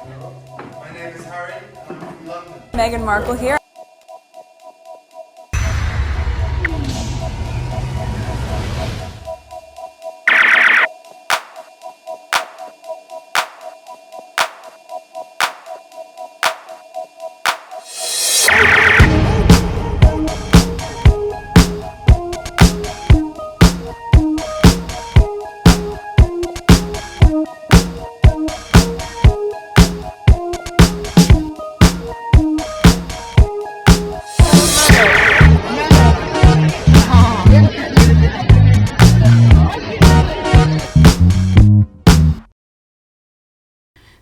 My name is Harry. I'm from London. Meghan Markle here.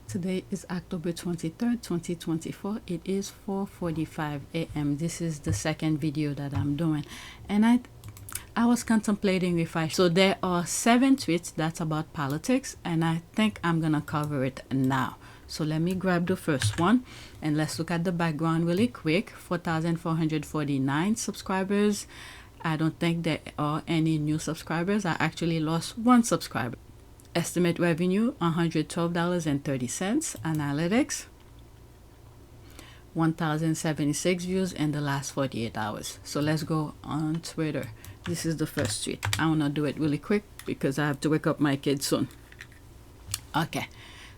Today is October 23rd, 2024. It is 4:45 a.m. This is the second video that I'm doing, and I was contemplating if I so there are 7 tweets that's about politics, and I think I'm gonna cover it now. So let me grab the first one and let's look at the background really quick. 4,449 subscribers. I don't think there are any new subscribers. I actually lost 1 subscriber. Estimate revenue $112.30. Analytics 1,076 views in the last 48 hours. So let's go on Twitter. This is the first tweet. I want to do it really quick because I have to wake up my kids soon. Okay,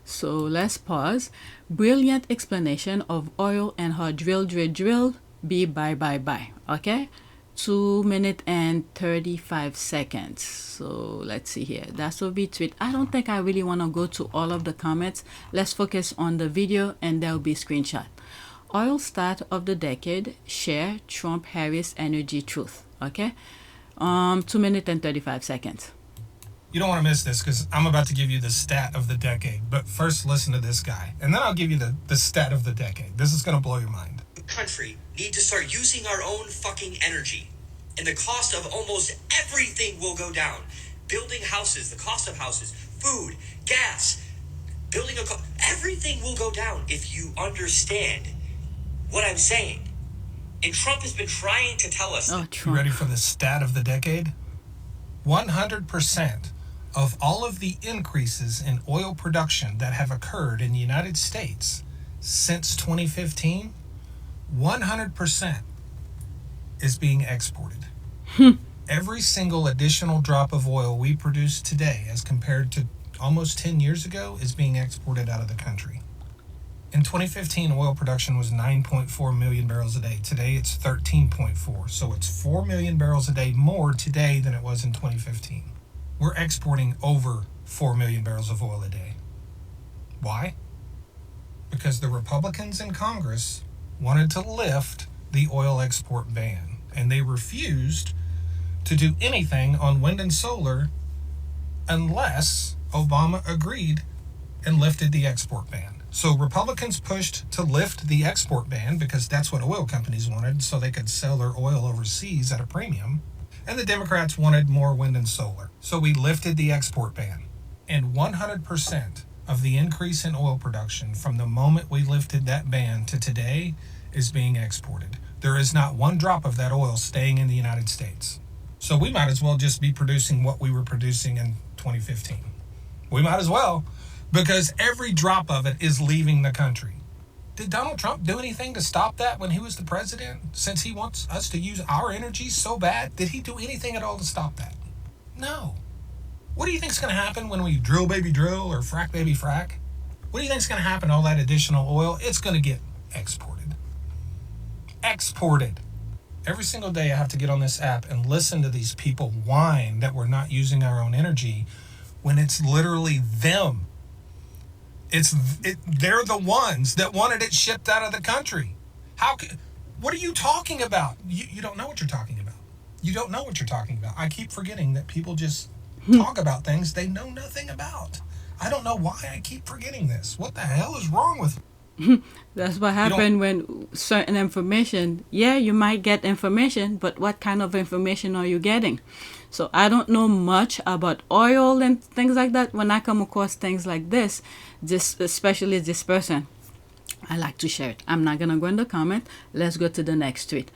so let's pause. Brilliant explanation of oil and how drill be bye. Okay, 2 minutes and 35 seconds. So let's see here. That's a retweet. I don't think I really want to go to all of the comments. Let's focus on the video and there'll be screenshot. Oil start of the decade. Share Trump Harris energy truth. Okay, 2 minutes and 35 seconds. You don't want to miss this because I'm about to give you the stat of the decade. But first, listen to this guy, and then I'll give you the stat of the decade. This is going to blow your mind. Country need to start using our own fucking energy, and the cost of almost everything will go down. Building houses, the cost of houses, food, gas, building everything will go down if you understand what I'm saying. And Trump has been trying to tell us. Oh, You ready for the stat of the decade? 100% of all of the increases in oil production that have occurred in the United States since 2015, 100% is being exported. Every single additional drop of oil we produce today as compared to almost 10 years ago is being exported out of the country. In 2015, oil production was 9.4 million barrels a day. Today it's 13.4. So it's 4 million barrels a day more today than it was in 2015. We're exporting over 4 million barrels of oil a day. Why? Because the Republicans in Congress wanted to lift the oil export ban, and they refused to do anything on wind and solar unless Obama agreed and lifted the export ban. So Republicans pushed to lift the export ban because that's what oil companies wanted, so they could sell their oil overseas at a premium. And the Democrats wanted more wind and solar. So we lifted the export ban. And 100% of the increase in oil production from the moment we lifted that ban to today is being exported. There is not one drop of that oil staying in the United States. So we might as well just be producing what we were producing in 2015. We might as well, because every drop of it is leaving the country. Did Donald Trump do anything to stop that when he was the president? Since he wants us to use our energy so bad, did he do anything at all to stop that? No. What do you think is going to happen when we drill baby drill or frack baby frack? What do you think is going to happen to all that additional oil? It's going to get exported. Exported. Every single day I have to get on this app and listen to these people whine that we're not using our own energy when it's literally them. They're the ones that wanted it shipped out of the country. What are you talking about? You don't know what you're talking about. You don't know what you're talking about. I keep forgetting that people just talk about things they know nothing about. I don't know why I keep forgetting this. What the hell is wrong with me? That's what happened when certain information, yeah, you might get information, but what kind of information are you getting? So I don't know much about oil and things like that. When I come across things like this, especially this person, I like to share it. I'm not going to go in the comment. Let's go to the next tweet.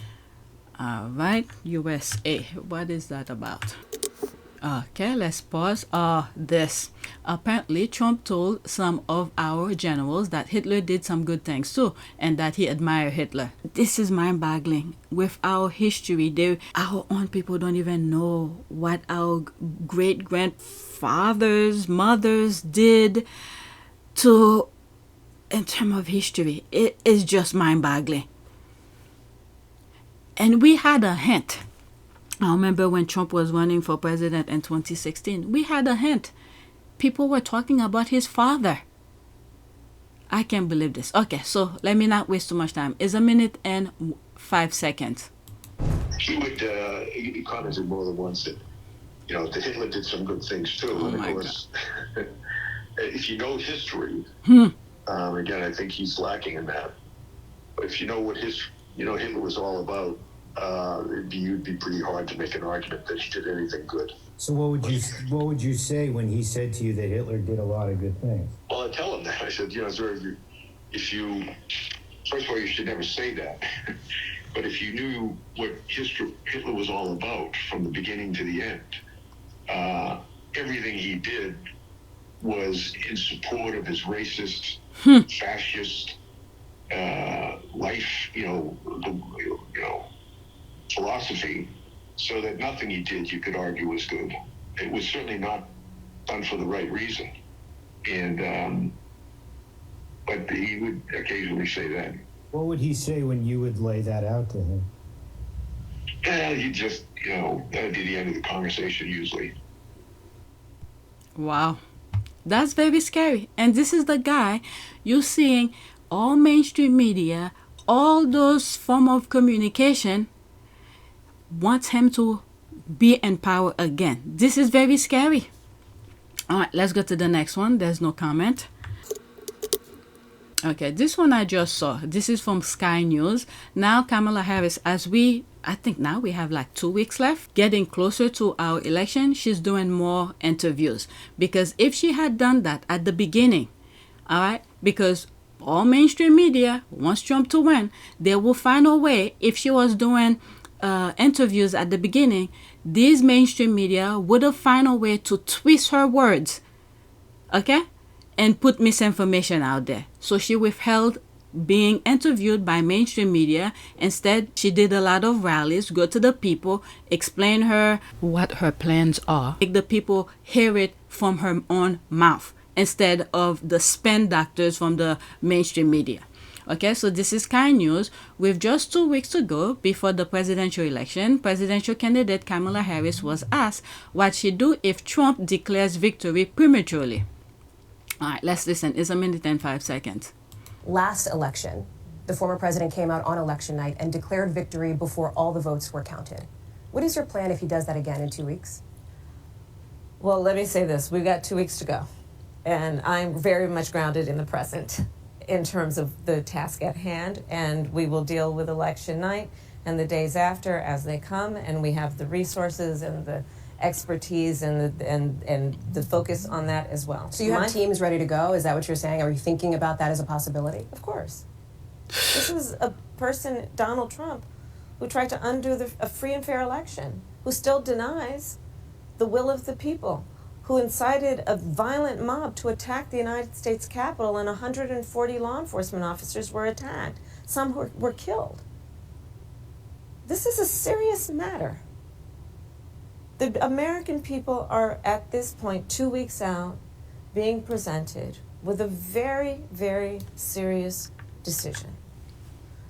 All right, USA. What is that about? Okay, let's pause. This. Apparently, Trump told some of our generals that Hitler did some good things too, and that he admired Hitler. This is mind-boggling. With our history, our own people don't even know what our great-grandfathers, mothers did to, in terms of history. It is just mind-boggling. And we had a hint. I remember when Trump was running for president in 2016, we had a hint. People were talking about his father. I can't believe this. Okay, so let me not waste too much time. It's 1 minute and 5 seconds. He commented more than once that, that Hitler did some good things too. Oh, and of my course, if you know history, again, I think he's lacking in that. But if you know what Hitler was all about, you'd be pretty hard to make an argument that he did anything good. So what would you say when he said to you that Hitler did a lot of good things? Well, I tell him that. I said, sir, first of all, you should never say that. But if you knew what Hitler was all about from the beginning to the end, everything he did was in support of his racist, fascist life, philosophy, so that nothing he did you could argue was good. It was certainly not done for the right reason. And but he would occasionally say that. What would he say when you would lay that out to him? He just, that would be the end of the conversation usually. Wow. That's very scary. And this is the guy you're seeing all mainstream media, all those form of communication wants him to be in power again. This is very scary. All right, let's go to the next one. There's no comment. Okay, this one I just saw. This is from Sky News. Now Kamala Harris, I think now we have like 2 weeks left, getting closer to our election, she's doing more interviews. Because if she had done that at the beginning, all right, because all mainstream media wants Trump to win, they will find a way. If she was doing interviews at the beginning, these mainstream media would have found a way to twist her words, okay, and put misinformation out there. So she withheld being interviewed by mainstream media. Instead, she did a lot of rallies, go to the people, explain her what her plans are, make the people hear it from her own mouth instead of the spin doctors from the mainstream media. Okay, so this is Sky News. With just 2 weeks to go before the presidential election, presidential candidate Kamala Harris was asked what she'd do if Trump declares victory prematurely. All right, let's listen. It's 1 minute and 5 seconds. Last election, the former president came out on election night and declared victory before all the votes were counted. What is your plan if he does that again in 2 weeks? Well, let me say this. We've got 2 weeks to go. And I'm very much grounded in the present in terms of the task at hand. And we will deal with election night and the days after as they come. And we have the resources and the expertise and the focus on that as well. So you have teams ready to go? Is that what you're saying? Are you thinking about that as a possibility? Of course. This is a person, Donald Trump, who tried to undo a free and fair election, who still denies the will of the people, who incited a violent mob to attack the United States Capitol, and 140 law enforcement officers were attacked. Some were killed. This is a serious matter. The American people are, at this point, 2 weeks out, being presented with a very, very serious decision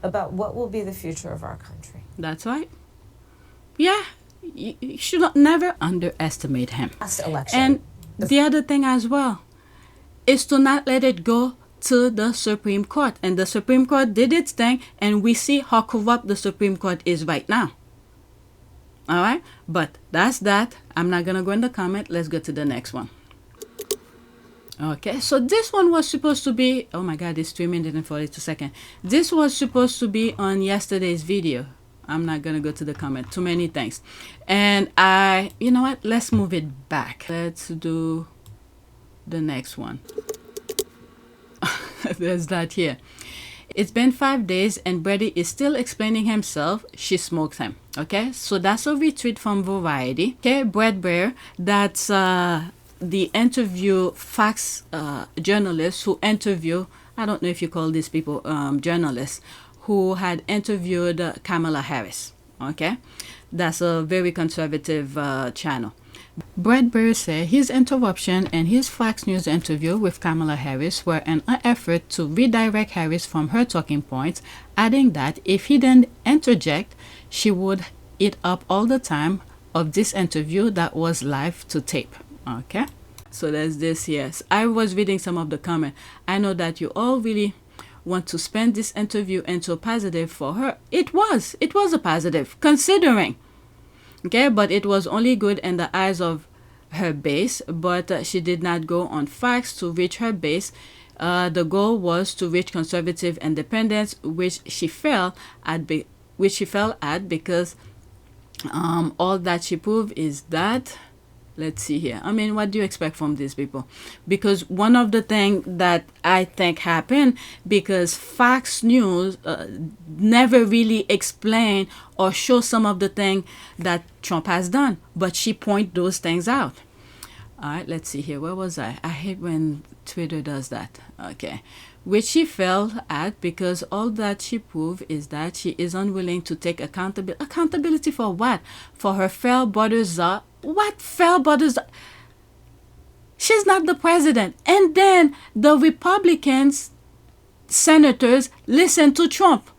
about what will be the future of our country. That's right. Yeah, you should never underestimate him. Last election. And the other thing as well is to not let it go to the Supreme Court. And the Supreme Court did its thing, and we see how corrupt the Supreme Court is right now. All right, but that's that. I'm not gonna go in the comment. Let's go to the next one. Okay, so this one was supposed to be, oh my god, it's 3 minutes and 42 seconds. This was supposed to be on yesterday's video. I'm not gonna go to the comment. Too many things. And you know what? Let's move it back. Let's do the next one. There's that here. It's been 5 days and Bretty is still explaining himself. She smokes him. Okay, so that's a retweet from Variety. Okay, Bret Baier, that's the interview Fox journalist who interview, I don't know if you call these people journalists, who had interviewed Kamala Harris. Okay, that's a very conservative channel. Bret Baier said his interruption and his Fox News interview with Kamala Harris were an effort to redirect Harris from her talking points, adding that if he didn't interject, she would eat up all the time of this interview that was live to tape. Okay, so there's this. Yes, I was reading some of the comment. I know that you all really want to spend this interview into a positive for her. It was a positive considering. Okay, but it was only good in the eyes of her base, but she did not go on Fox to reach her base. The goal was to reach conservative independence, which she fell at because all that she proved is that, let's see here. I mean, what do you expect from these people? Because one of the things that I think happened, because Fox News never really explained or show some of the things that Trump has done, but she point those things out. All right, let's see here. Where was I? I hate when Twitter does that. Okay. Which she fell at because all that she proved is that she is unwilling to take accountability. Accountability for what? For her failed brothers. What failed brothers? She's not the president. And then the Republicans, senators, listen to Trump.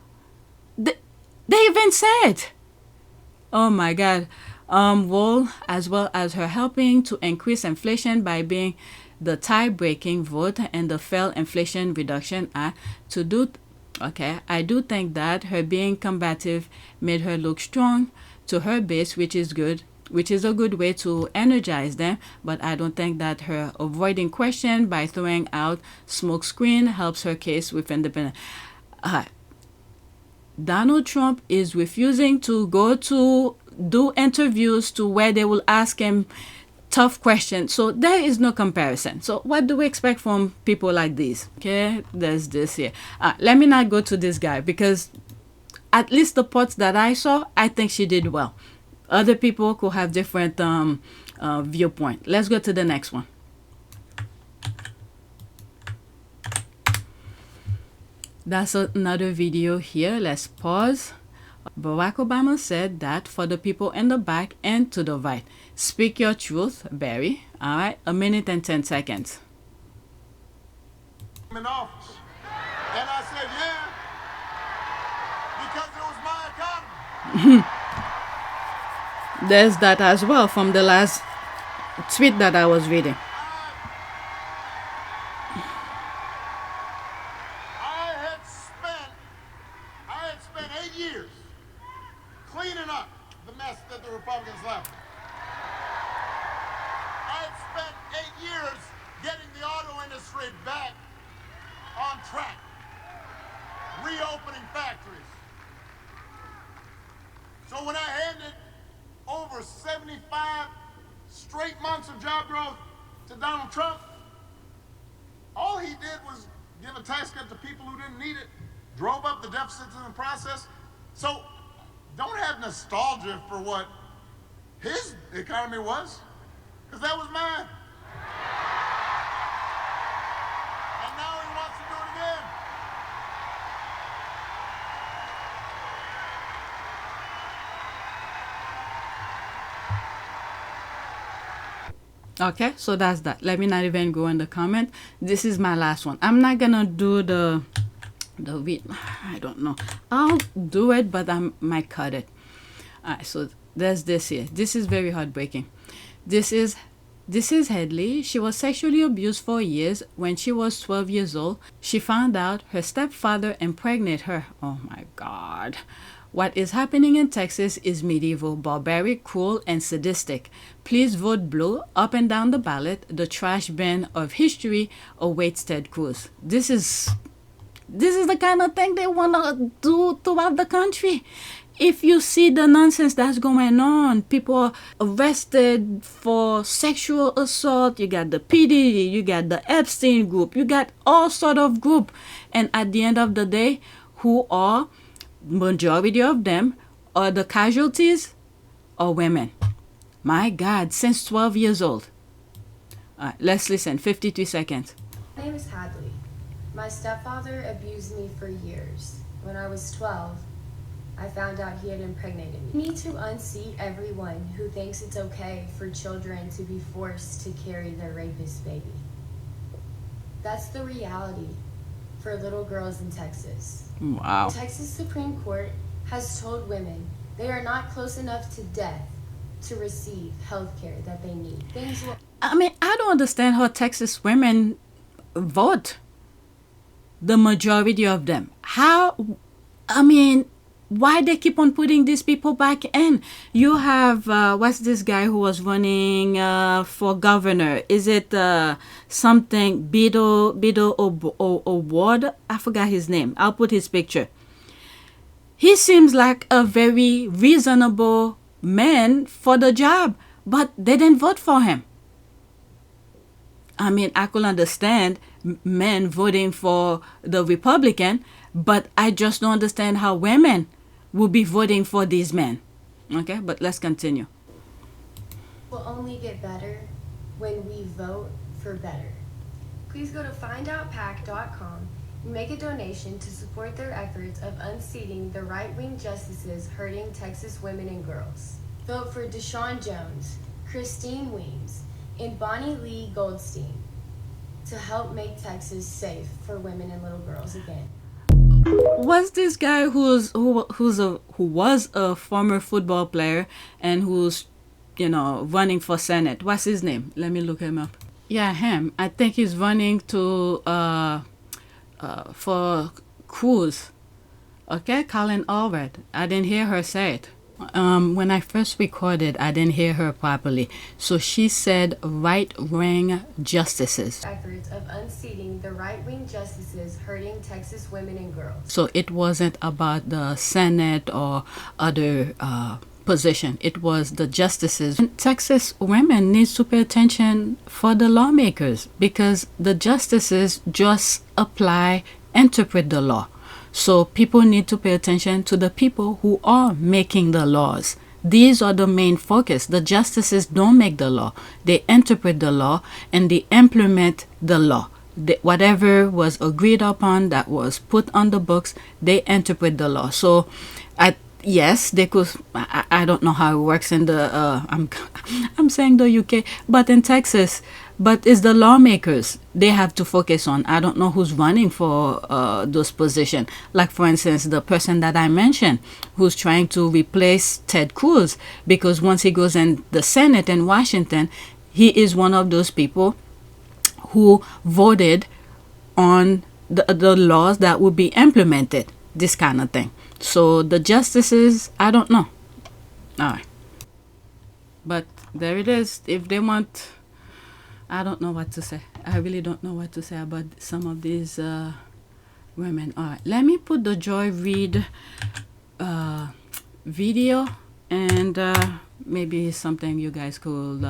They even said, oh my God, well, as well as her helping to increase inflation by being the tie-breaking vote and the failed Inflation Reduction Act to do. Okay, I do think that her being combative made her look strong to her base, which is good, which is a good way to energize them. But I don't think that her avoiding question by throwing out smoke screen helps her case with independence. Donald Trump is refusing to go to do interviews to where they will ask him tough questions. So there is no comparison. So what do we expect from people like these? Okay, there's this here. Let me not go to this guy because at least the parts that I saw, I think she did well. Other people could have different viewpoint. Let's go to the next one. That's another video here. Let's pause. Barack Obama said that for the people in the back and to the right. Speak your truth, Barry. All right, 1 minute and 10 seconds. In office. And I said, yeah, because it was my economy. There's that as well from the last tweet that I was reading. I had spent 8 years cleaning up the mess that the Republicans left. I had spent 8 years getting the auto industry back on track, reopening factories. So when I handed over 75 straight months of job growth to Donald Trump, all he did was give a tax cut to people who didn't need it, drove up the deficits in the process. So don't have nostalgia for what his economy was, because that was mine. And now he wants to do it again. Okay, so that's that. Let me not even go in the comment. This is my last one. I'm not gonna do the I don't know. I'll do it, but I might cut it. Alright, so there's this here. This is very heartbreaking. This is Hadley. She was sexually abused for years. When she was 12 years old, she found out her stepfather impregnated her. Oh my God. What is happening in Texas is medieval, barbaric, cruel, and sadistic. Please vote blue up and down the ballot. The trash bin of history awaits Ted Cruz. This is the kind of thing they want to do throughout the country. if you see the nonsense that's going on, people are arrested for sexual assault. You got the PDD, you got the Epstein group, you got all sort of group. And at the end of the day, who are majority of them are the casualties are women. My God, since 12 years old. All right, let's listen. 53 seconds. My name is Hadley. My stepfather abused me for years. When I was 12, I found out he had impregnated me. We need to unseat everyone who thinks it's okay for children to be forced to carry their rapist baby. That's the reality for little girls in Texas. Wow. The Texas Supreme Court has told women they are not close enough to death to receive health care that they need. Things will... I mean, I don't understand how Texas women vote. The majority of them. How, I mean, why they keep on putting these people back in? You have, what's this guy who was running for governor? Is it something, Bido Award? I forgot his name. I'll put his picture. He seems like a very reasonable man for the job, but they didn't vote for him. I mean, I could understand men voting for the Republican, but I just don't understand how women will be voting for these men. Okay, but let's continue. Will only get better when we vote for better. Please go to findoutpac.com and make a donation to support their efforts of unseating the right-wing justices hurting Texas women and girls. Vote for Deshaun Jones, Christine Weems, and Bonnie Lee Goldstein to help make Texas safe for women and little girls again. Was this guy who was a former football player and who's, running for Senate? What's his name? Let me look him up. Yeah, him. I think he's running to for Cruz. Okay, Colin Allred. I didn't hear her say it. When I first recorded, I didn't hear her properly. So she said right-wing justices. Efforts of unseating the right-wing justices hurting Texas women and girls. So it wasn't about the Senate or other position. It was the justices. And Texas women need to pay attention for the lawmakers because the justices just interpret the law. So people need to pay attention to the people who are making the laws. These are the main focus. The justices don't make the law. They interpret the law and they implement the law. Whatever was agreed upon that was put on the books, they interpret the law. So yes, they could. I don't know how it works in the. I'm saying the UK, but in Texas, but it's the lawmakers they have to focus on. I don't know who's running for those positions. Like for instance, the person that I mentioned, who's trying to replace Ted Cruz, because once he goes in the Senate in Washington, he is one of those people who voted on the laws that would be implemented. This kind of thing. So the justices, I don't know. All right. But there it is. If they want, I don't know what to say. I really don't know what to say about some of these women. All right. Let me put the Joy Reid video and maybe something you guys could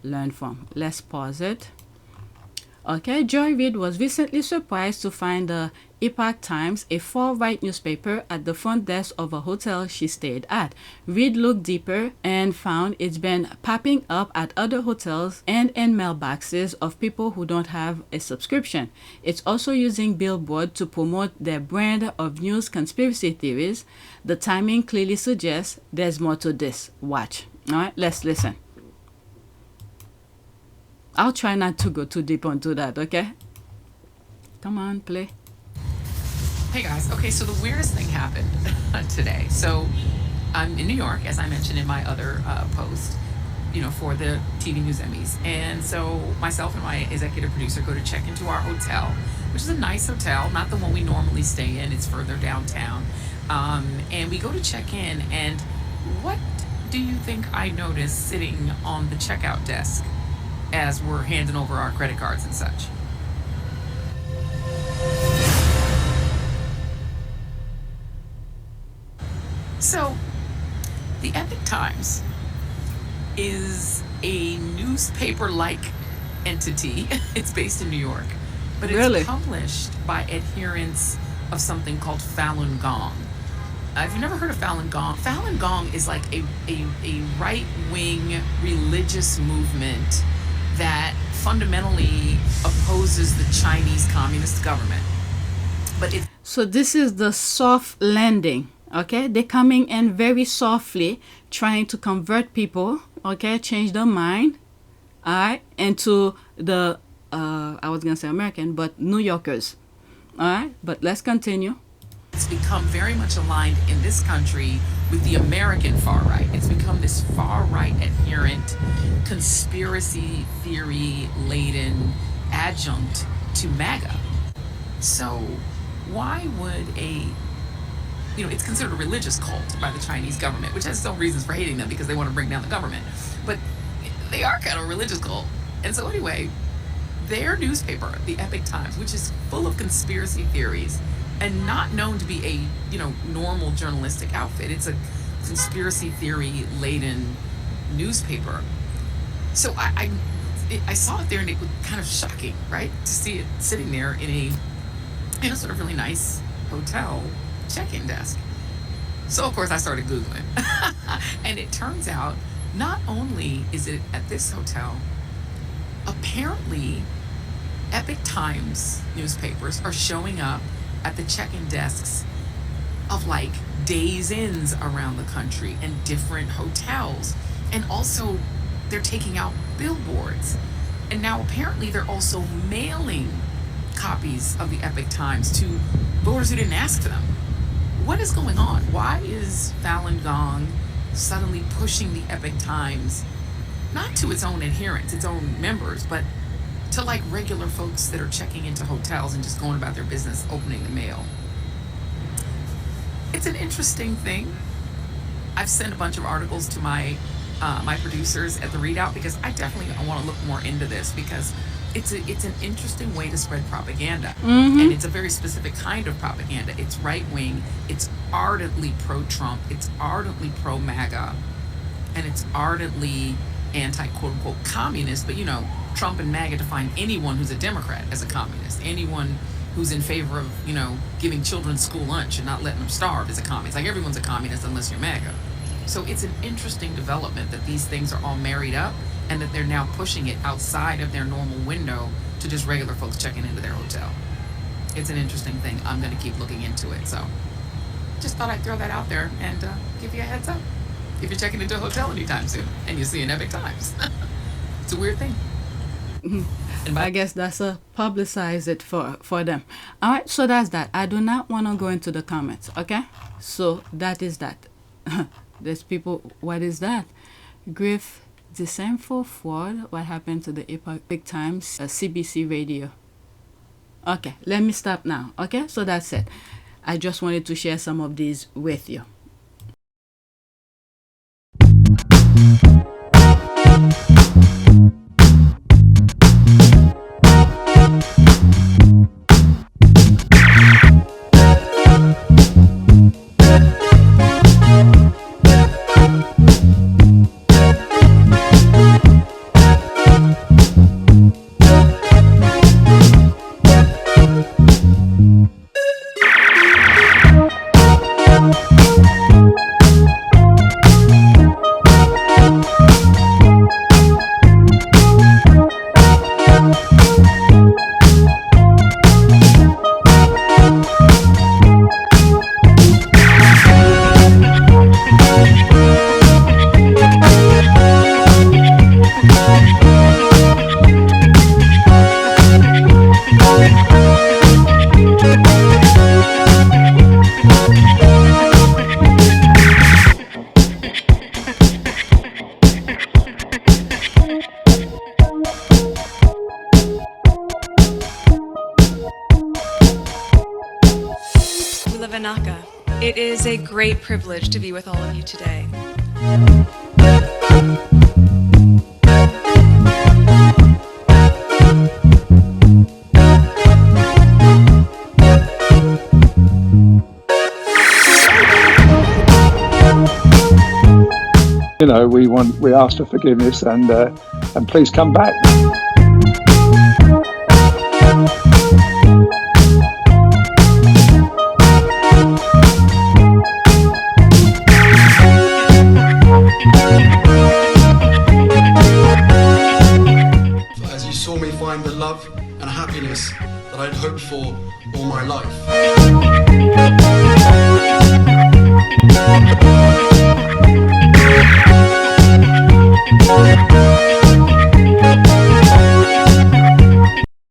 learn from. Let's pause it. Okay, Joy Reid was recently surprised to find the Epoch Times, a far-right newspaper, at the front desk of a hotel she stayed at. Reid looked deeper and found it's been popping up at other hotels and in mailboxes of people who don't have a subscription. It's also using billboards to promote their brand of news conspiracy theories. The timing clearly suggests there's more to this. Watch. All right, let's listen. I'll try not to go too deep onto that, okay? Come on, play. Hey guys, okay, so the weirdest thing happened today. So I'm in New York, as I mentioned in my other post, for the TV News Emmys. And so myself and my executive producer go to check into our hotel, which is a nice hotel, not the one we normally stay in, it's further downtown. And we go to check in, and what do you think I noticed sitting on the checkout desk as we're handing over our credit cards and such? So, the Epoch Times is a newspaper-like entity. It's based in New York, but it's Really? published by adherents of something called Falun Gong. If you've never heard of Falun Gong is like a right-wing religious movement that fundamentally opposes the Chinese Communist government. But it So this is the soft landing, okay? They're coming in very softly, trying to convert people, okay? Change their mind, all right? Into the, I was going to say American, but New Yorkers, all right? But let's continue. It's become very much aligned in this country with the American far right. It's become this far right adherent, conspiracy theory laden adjunct to MAGA. So why would it's considered a religious cult by the Chinese government, which has its own reasons for hating them because they want to bring down the government. But they are kind of a religious cult. And so anyway, their newspaper, the Epoch Times, which is full of conspiracy theories, and not known to be a normal journalistic outfit. It's a conspiracy theory laden newspaper. So I saw it there, and it was kind of shocking, right, to see it sitting there in a sort of really nice hotel check-in desk. So of course I started Googling, and it turns out not only is it at this hotel, apparently Epoch Times newspapers are showing up at the check-in desks of like Days Inns around the country and different hotels. And also they're taking out billboards. And now apparently they're also mailing copies of the Epoch Times to voters who didn't ask for them. What is going on? Why is Falun Gong suddenly pushing the Epoch Times, not to its own adherents, its own members, but to like regular folks that are checking into hotels and just going about their business, opening the mail? It's an interesting thing. I've sent a bunch of articles to my producers at the Readout because I want to look more into this, because it's an interesting way to spread propaganda. And it's a very specific kind of propaganda. It's right wing, it's ardently pro-Trump, it's ardently pro-MAGA, and it's ardently anti quote unquote communist. But Trump and MAGA define anyone who's a Democrat as a communist. Anyone who's in favor of, giving children school lunch and not letting them starve is a communist. Like, everyone's a communist unless you're MAGA. So it's an interesting development that these things are all married up, and that they're now pushing it outside of their normal window to just regular folks checking into their hotel. It's an interesting thing. I'm going to keep looking into it. So just thought I'd throw that out there and give you a heads up if you're checking into a hotel anytime soon and you see an Epoch Times. It's a weird thing. And I guess that's a publicize it for them. All right, so that's that. I do not want to go into the comments, okay? So that is that. There's people, what is that? Griff, deceitful fraud, what happened to the Epoch Times, CBC radio. Okay, let me stop now, okay? So that's it. I just wanted to share some of these with you. It is a great privilege to be with all of you today. know, we ask for forgiveness, and please come back. As you saw me find the love and happiness that I'd hoped for all my life.